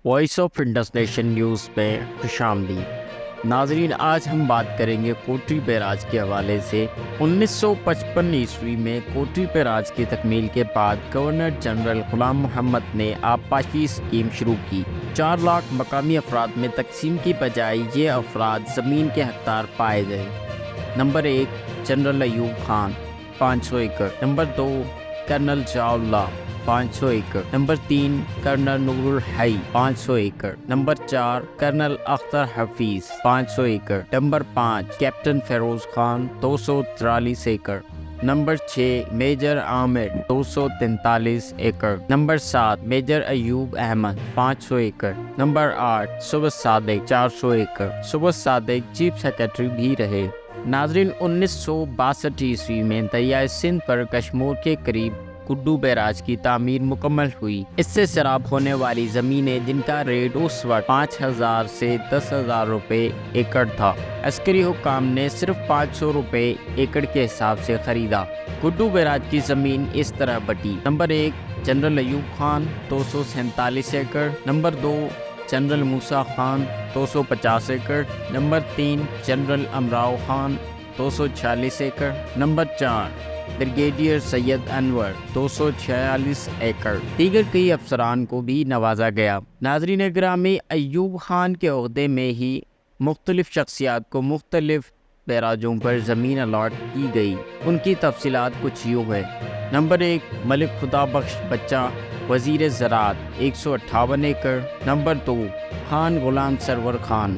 Voice of international news میں خوش آمدید۔ ناظرین، آج ہم بات کریں گے کوٹری بیراج کے حوالے سے۔ 1955 عیسوی میں کوٹری بیراج کی تکمیل کے بعد گورنر جنرل غلام محمد نے آبپاشی اسکیم شروع کی۔ 4 لاکھ مقامی افراد میں تقسیم کی بجائے یہ افراد زمین کے حقدار پائے گئے۔ نمبر 1 جنرل ایوب خان 500 ایکڑ۔ نمبر 2 کرنل ضیاء اللہ 500 ایکڑ۔ نمبر 3 کرنل نور الحی 500 ایکڑ۔ نمبر 4 کرنل اختر حفیظ 500 ایکڑ۔ نمبر 5 کیپٹن فیروز خان 243 ایکڑ۔ نمبر 6 میجر عامر 243 ایکڑ۔ نمبر 7 میجر ایوب احمد 500 ایکڑ۔ نمبر 8 صبح صادق 400 ایکڑ۔ صبح صادق چیف سیکرٹری بھی رہے۔ ناظرین، 1962 عیسوی میں دریائے سندھ پر کشمور کے قریب کوٹری بیراج کی تعمیر مکمل ہوئی۔ اس سے سیراب ہونے والی زمینیں، جن کا ریٹ اس وقت 5,000 سے 10,000 روپے ایکڑ تھا، عسکری حکام نے صرف 500 روپے ایکڑ کے حساب سے خریدا۔ کوٹری بیراج کی زمین اس طرح بٹی: نمبر 1 جنرل ایوب خان 247 ایکڑ۔ نمبر 2 جنرل موسیٰ خان 250 ایکڑ۔ نمبر 3 جنرل امراؤ خان 246 ایکڑ۔ نمبر 4 بریگیڈیئر سید انور 246 ایکڑ۔ دیگر کئی افسران کو بھی نوازا گیا۔ ناظرین گرامی، ایوب خان کے عہدے میں ہی مختلف شخصیات کو مختلف بیراجوں پر زمین الاٹ کی گئی۔ ان کی تفصیلات کچھ یوں ہے۔ نمبر 1 ملک خدا بخش بچہ وزیر زراعت 158 ایکڑ۔ نمبر 2 خان غلام سرور خان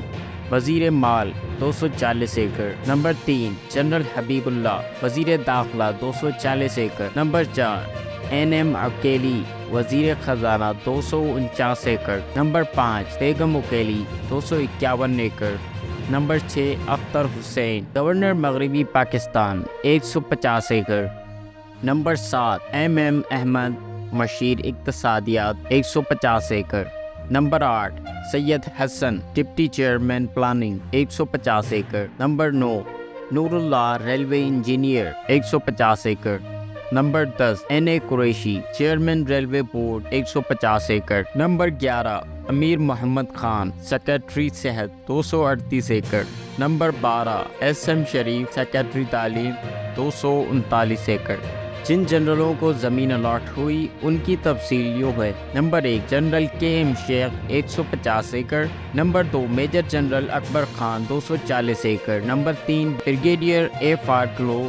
وزیر مال 240 ایکڑ۔ نمبر 3 جنرل حبیب اللہ وزیر داخلہ 240 ایکڑ۔ نمبر 4 این اکیلی وزیر خزانہ 249 ایکڑ۔ نمبر 5 بیگم اکیلی 251 ایکڑ۔ نمبر 6 اختر حسین گورنر مغربی پاکستان 150 ایکڑ۔ نمبر 7 احمد مشیر اقتصادیات 150 ایکڑ۔ نمبر 8 Syed Hassan deputy chairman planning 150 ایکڑ۔ نمبر 9 نور اللہ ریلوے انجینئر 150 ایکڑ۔ نمبر 10 قریشی چیئرمین ریلوے بورڈ 150 ایکڑ۔ نمبر 11 امیر محمد خان سیکرٹری صحت 238 ایکڑ۔ نمبر 12 شریف سیکرٹری تعلیم 239 ایکڑ۔ جن جنرلوں کو زمین الاٹ ہوئی ان کی تفصیل یوں ہے۔ نمبر 1 جنرل کے شیخ 150 ایکڑ۔ نمبر 2 میجر جنرل اکبر خان 240 ایکڑ۔ نمبر 3 بریگیڈیئر فاٹلو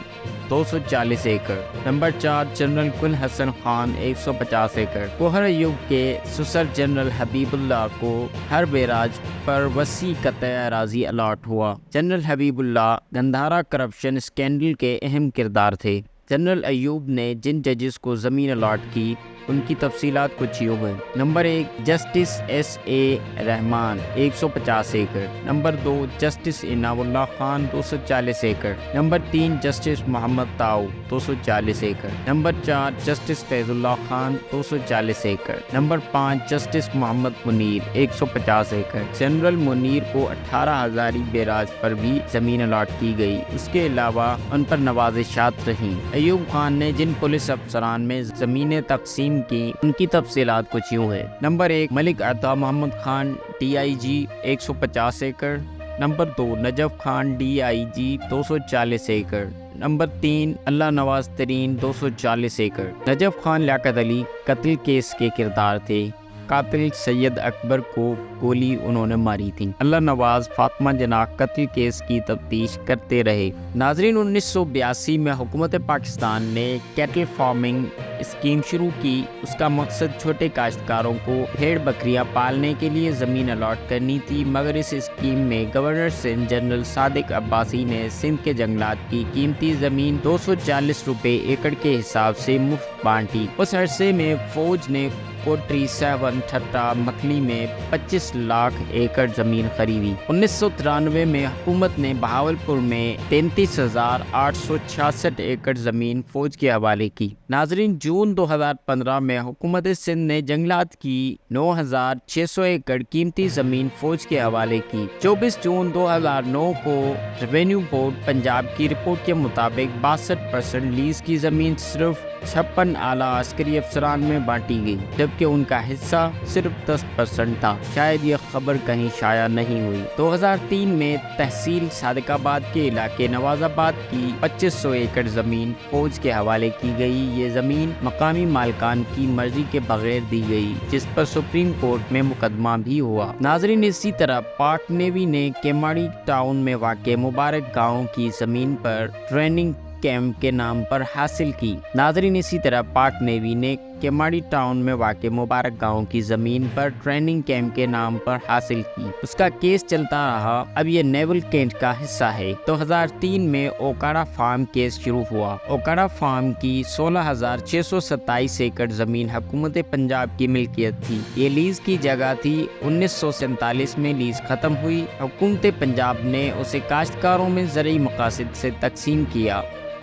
240 ایکڑ۔ نمبر 4 جنرل کل حسن خان 150 ایکڑ۔ گوہر ایوب کے سسر جنرل حبیب اللہ کو ہر بیراج پر وسیع قطع اراضی الاٹ ہوا۔ جنرل حبیب اللہ گندھارا کرپشن اسکینڈل کے اہم کردار تھے۔ جنرل ایوب نے جن ججز کو زمین الاٹ کی ان کی تفصیلات کچھ یوں ہیں۔ Number 1 justice S.A. رحمان 150 ایکڑ۔ نمبر 2 جسٹس انعام اللہ خان 240 ایکڑ۔ نمبر 3 جسٹس محمد تاؤ 240 ایکڑ۔ نمبر 4 جسٹس فیض اللہ خان 240 ایکڑ۔ نمبر 5 جسٹس محمد منیر 150 ایکڑ۔ جنرل منیر کو 18 ہزاری بیراج پر بھی زمین الاٹ کی گئی۔ اس کے علاوہ ان پر نوازشات رہیں۔ ایوب خان نے جن پولیس افسران میں زمینیں تقسیم کی ان کی تفصیلات کچھ یوں ہے۔ نمبر 1 ملک عطا محمد خان DIG 150 ایکڑ۔ نمبر 2 نجف خان DIG 240 ایکڑ۔ نمبر 3 اللہ نواز ترین 240 ایکڑ۔ نجف خان لیاقت علی قتل کیس کے کردار تھے۔ قاتل سید اکبر کو گولی انہوں نے ماری تھی۔ اللہ نواز فاطمہ جناح قتل کیس کی تفتیش کرتے رہے۔ ناظرین، 1982 میں حکومت پاکستان نے کیٹل فارمنگ اسکیم شروع کی۔ اس کا مقصد چھوٹے کاشتکاروں کو بھیڑ بکریاں پالنے کے لیے زمین الاٹ کرنی تھی، مگر اس اسکیم میں گورنر سندھ جنرل صادق عباسی نے سندھ کے جنگلات کی قیمتی زمین 240 روپے ایکڑ کے حساب سے مفت بانٹی۔ اس عرصے میں فوج نے کوٹری، سیون، ٹھٹا، مکھلی میں 25 لاکھ ایکڑ زمین خریدی۔ 1993 میں حکومت نے بہاولپور میں 33,866 ایکڑ زمین فوج کے حوالے کی۔ ناظرین، جون 2015 میں حکومت سندھ نے جنگلات کی 9,600 ایکڑ قیمتی زمین فوج کے حوالے کی۔ 24 جون 2009 کو ریونیو بورڈ پنجاب کی رپورٹ کے مطابق 62% لیز کی زمین صرف 56 اعلیٰ عسکری افسران میں بانٹی گئی، جبکہ جبکہ ان کا حصہ صرف 10% تھا۔ شاید یہ خبر کہیں شائع نہیں ہوئی۔ 2003 میں تحصیل صادق آباد کے علاقے نواز آباد کی 2500 ایکڑ زمین فوج کے حوالے کی گئی۔ یہ زمین مقامی مالکان کی مرضی کے بغیر دی گئی، جس پر سپریم کورٹ میں مقدمہ بھی ہوا۔ ناظرین، اسی طرح پاک نیوی نے کیماڑی ٹاؤن میں واقع مبارک گاؤں کی زمین پر ٹریننگ کیمپ کے نام پر حاصل کی۔ ناظرین، اسی طرح پاک نیوی نے کیماڑی ٹاؤن میں واقع مبارک گاؤں کی زمین پر ٹریننگ کیمپ کے نام پر حاصل کی۔ اس کا کیس چلتا رہا، اب یہ نیول کینٹ کا حصہ ہے۔ 2003 میں اوکاڑا فارم کیس شروع ہوا۔ اوکاڑا فارم کی 16,627 ایکڑ زمین حکومت پنجاب کی ملکیت تھی۔ یہ لیز کی جگہ تھی۔ 1947 میں لیز ختم ہوئی۔ حکومت پنجاب نے اسے کاشتکاروں میں زرعی مقاصد سے تقسیم کیا۔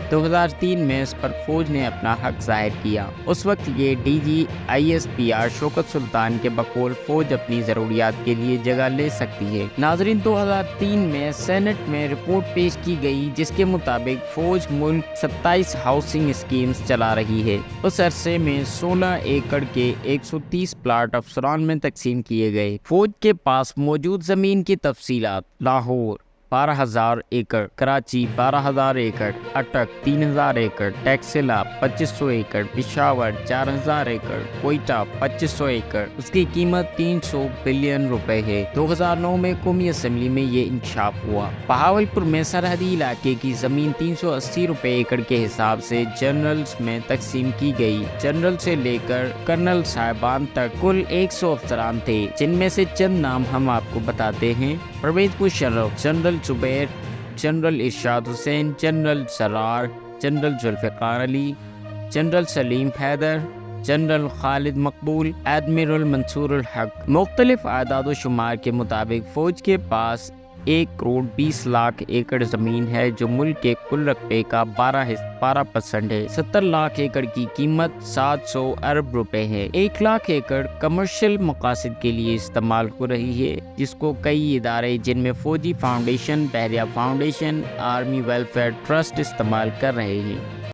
2003 میں اس پر فوج نے اپنا حق ظاہر کیا۔ اس وقت یہ DGISPR شوکت سلطان کے بقول فوج اپنی ضروریات کے لیے جگہ لے سکتی ہے۔ ناظرین، 2003 میں سینٹ میں رپورٹ پیش کی گئی جس کے مطابق فوج ملک 27 ہاؤسنگ اسکیمز چلا رہی ہے۔ اس عرصے میں 16 ایکڑ کے 130 پلاٹ افسران میں تقسیم کیے گئے۔ فوج کے پاس موجود زمین کی تفصیلات: لاہور 12,000 ایکڑ، کراچی 12,000 ایکڑ، اٹک 3,000 ایکڑ، ٹیکسلا 2,500 ایکڑ، پشاور 4,000 ایکڑ، کوئٹہ 2,500 ایکڑ۔ اس کی قیمت 300 بلین روپے ہے۔ 2009 میں قومی اسمبلی میں یہ انکشاف ہوا۔ بہاولپور میں سرحدی علاقے کی زمین 380 روپے ایکڑ کے حساب سے جنرلز میں تقسیم کی گئی۔ جنرل سے لے کر کرنل صاحبان تک کل 100 افسران تھے، جن میں سے چند نام ہم آپ کو بتاتے ہیں: پرویز مشرف، جنرل زبیر، جنرل ارشاد حسین، جنرل سرار، جنرل ذوالفقار علی، جنرل سلیم حیدر، جنرل خالد مقبول، ایڈمرل منصور الحق۔ مختلف اعداد و شمار کے مطابق فوج کے پاس 1,20,00,000 ایکڑ زمین ہے، جو ملک کے کل رقبے کا 12% ہے۔ 70 لاکھ ایکڑ کی قیمت 700 ارب روپے ہے۔ 1 لاکھ ایکڑ کمرشل مقاصد کے لیے استعمال ہو رہی ہے، جس کو کئی ادارے جن میں فوجی فاؤنڈیشن، بحریہ فاؤنڈیشن، آرمی ویلفیئر ٹرسٹ استعمال کر رہے ہیں۔